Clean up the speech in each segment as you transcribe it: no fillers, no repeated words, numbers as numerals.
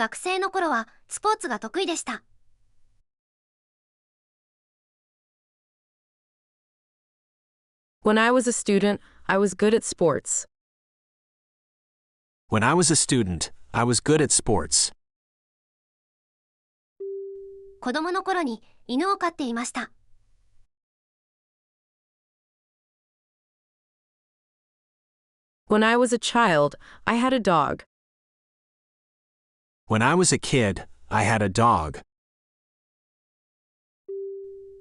学生の頃はスポーツが得意でした。When I was a student, I was good at sports. When I was a student, I was good at sports. 子供の頃に犬を飼っていました。When I was a child, I had a dog. When I was a kid, I had a dog.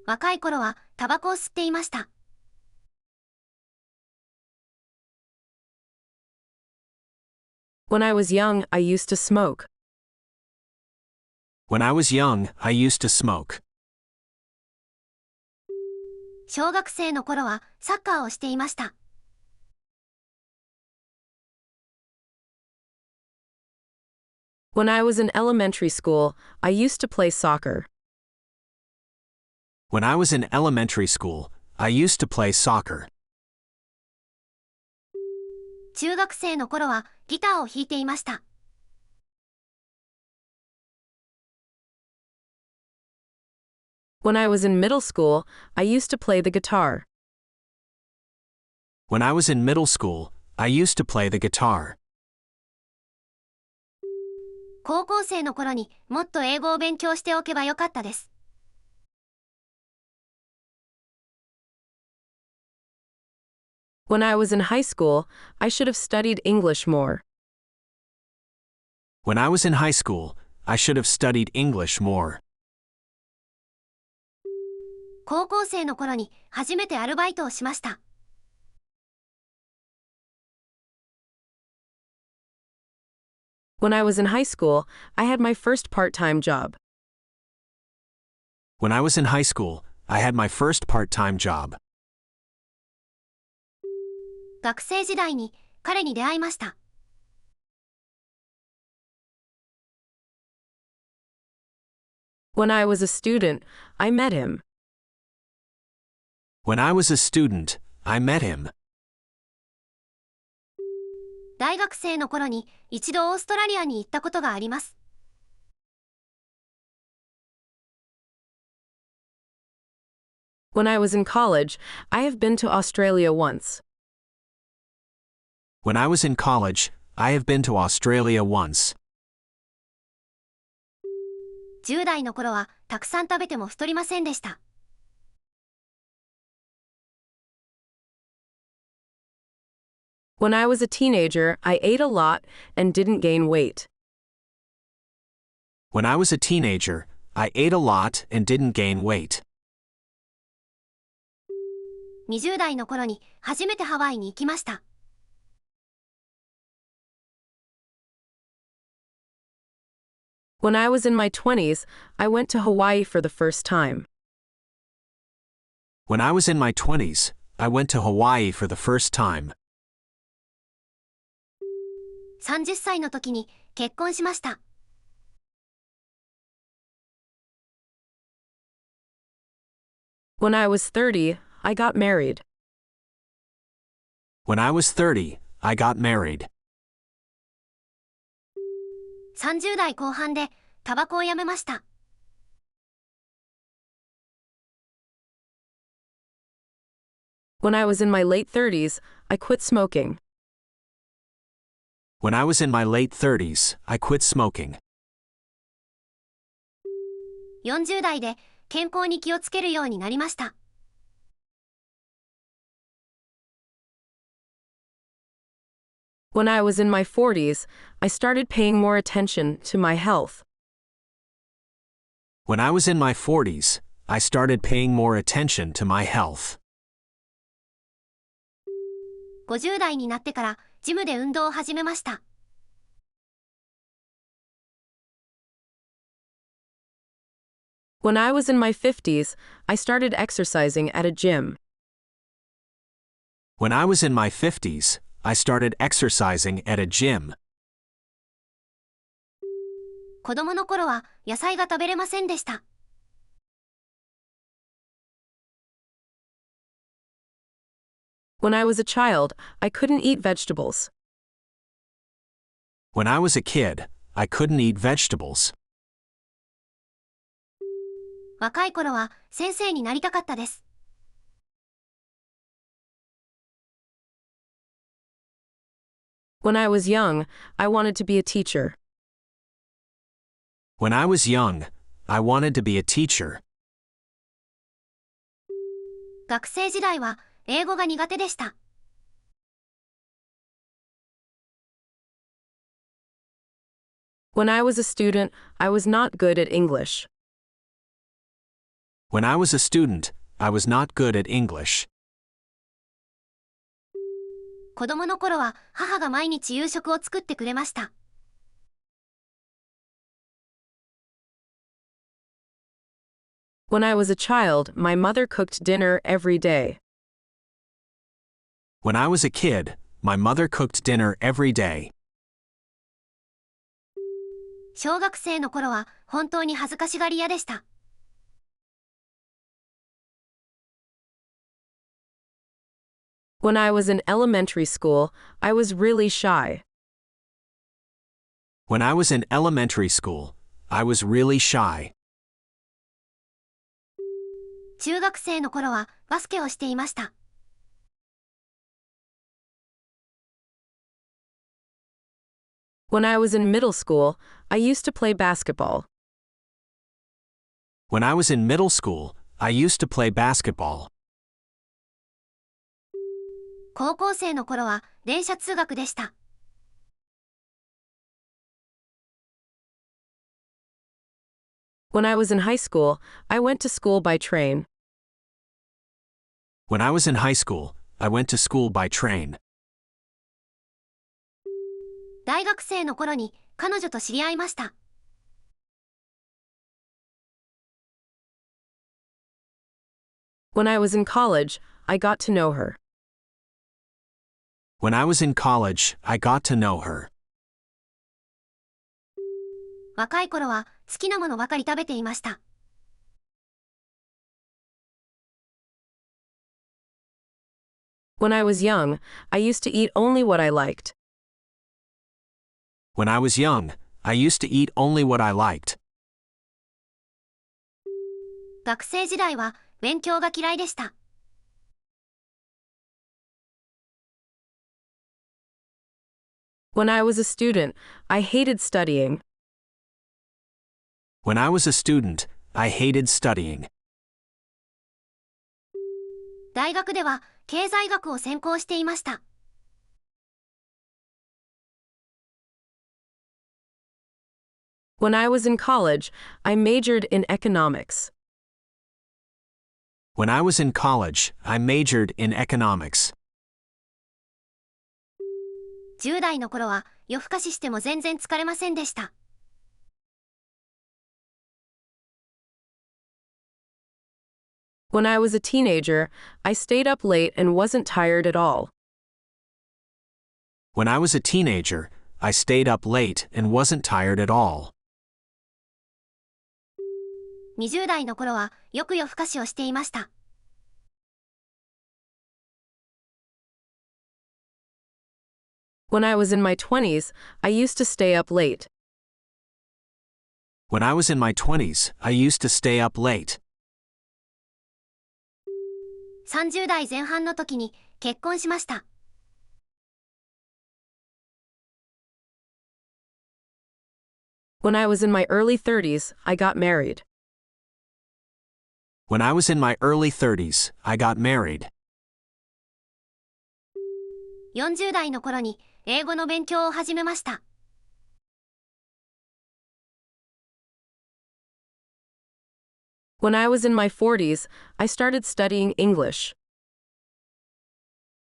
若い頃はタバコを吸っていました。When I was young, I used to smoke. When I was young, I used to smoke. 小学生の頃はサッカーをしていました。When I was in elementary school, I used to play soccer. When I was in elementary school, I used to play soccer. 中学生の頃はギターを弾いていました。When I was in middle school, I used to play the guitar. When I was in middle school, I used to play the guitar. 高校生の頃にもっと英語を勉強しておけばよかったです。When I was in high school, I should have studied English more. When I was in high school, I should have studied English more. 高校生の頃に初めてアルバイトをしました。When I was in high school, I had my first part-time job. When I was in high school, I had my first part-time job. 学生時代に彼に出会いました。When I was a student, I met him. When I was a student, I met him. 大学生の頃に一度オーストラリアに行ったことがあります。When I was in college, I have been to Australia once. When I was in college, I have been to Australia once. 10代の頃はたくさん食べても太りませんでした。When I was a teenager, I ate a lot and didn't gain weight. When I was a teenager, I ate a lot and didn't gain weight. 20代の頃に初めてハワイに行きました。When I was in my 20s, I went to Hawaii for the first time. When I was in my 20s, I went to Hawaii for the first time. 30歳の時に結婚しました。When I was 30, I got married. When I was 30, I got married. 30代後半でタバコをやめました。When I was in my late 30s, I quit smoking. When I was in my late 30s, I quit smoking. 40代で健康に気をつけるようになりました。When I was in my 40s, I started paying more attention to my health. When I was in my 40s, I started paying more attention to my health. 50代になってからジムで運動を始めました。When I was in my 50s, I started exercising at a gym. When I was in my 50s, I started exercising at a gym. 子供の頃は野菜が食べれませんでした。When I was a child, I couldn't eat vegetables. When I was a kid, I couldn't eat vegetables. 若い頃は先生になりたかったです。When I was young, I wanted to be a teacher. When I was young, I wanted to be a teacher. 学生時代は英語が苦手でした。When I was a student, I was not good at English. When I was a student, I was not good at English. 子供の頃は母が毎日夕食を作ってくれました。When I was a child, my mother cooked dinner every day. When I was a kid, my mother cooked dinner every day. 小学生の頃は本当に恥ずかしがり屋でした。When I was in elementary school, I was really shy. When I was in elementary school, I was really shy. 中学生の頃はバスケをしていました。When I was in middle school, I used to play basketball. When I was in middle school, I used to play basketball. 高校生の頃は電車通学でした。When I was in high school, I went to school by train. When I was in high school, I went to school by train. 大学生の頃に彼女と知り合いました。When I was in college, I got to know her. When I was in college, I got to know her. 若い頃は好きなものばかり食べていました。When I was young, I used to eat only what I liked. When I was young, I used to eat only what I liked. 学生時代は勉強が嫌いでした。When I was a student, I hated studying. When I was a student, I hated studying. 大学では経済学を専攻していました。When I was in college, I majored in economics. When I was in college, I majored in economics. 10代の頃は夜更かししても全然疲れませんでした。When I was a teenager, I stayed up late and wasn't tired at all. When I was a teenager, I stayed up late and wasn't tired at all. 20代の頃はよく夜更かしをしていました。When I was in my 20s, I used to stay up late. When I was in my 20s, I used to stay up late. 30代前半の時に結婚しました。When I was in my early 30s, I got married. When I was in my early 30s, I got married. 40代の頃に英語の勉強を始めました。When I was in my 40s, I started studying English.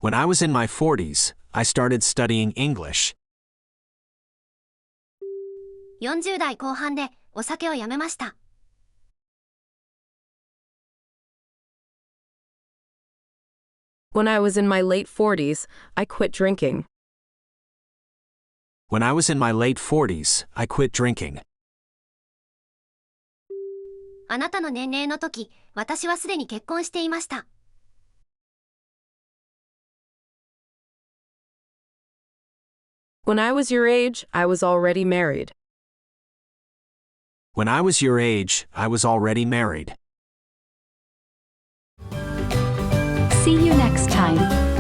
When I was in my 40s, I started studying English. 40代後半でお酒をやめました。When I was in my late 40s, I quit drinking. When I was in my late 40s, I quit drinking. あなたの年齢の時、私はすでに結婚していました。When I was your age, I was already married. When I was your age, I was already married. See you next time.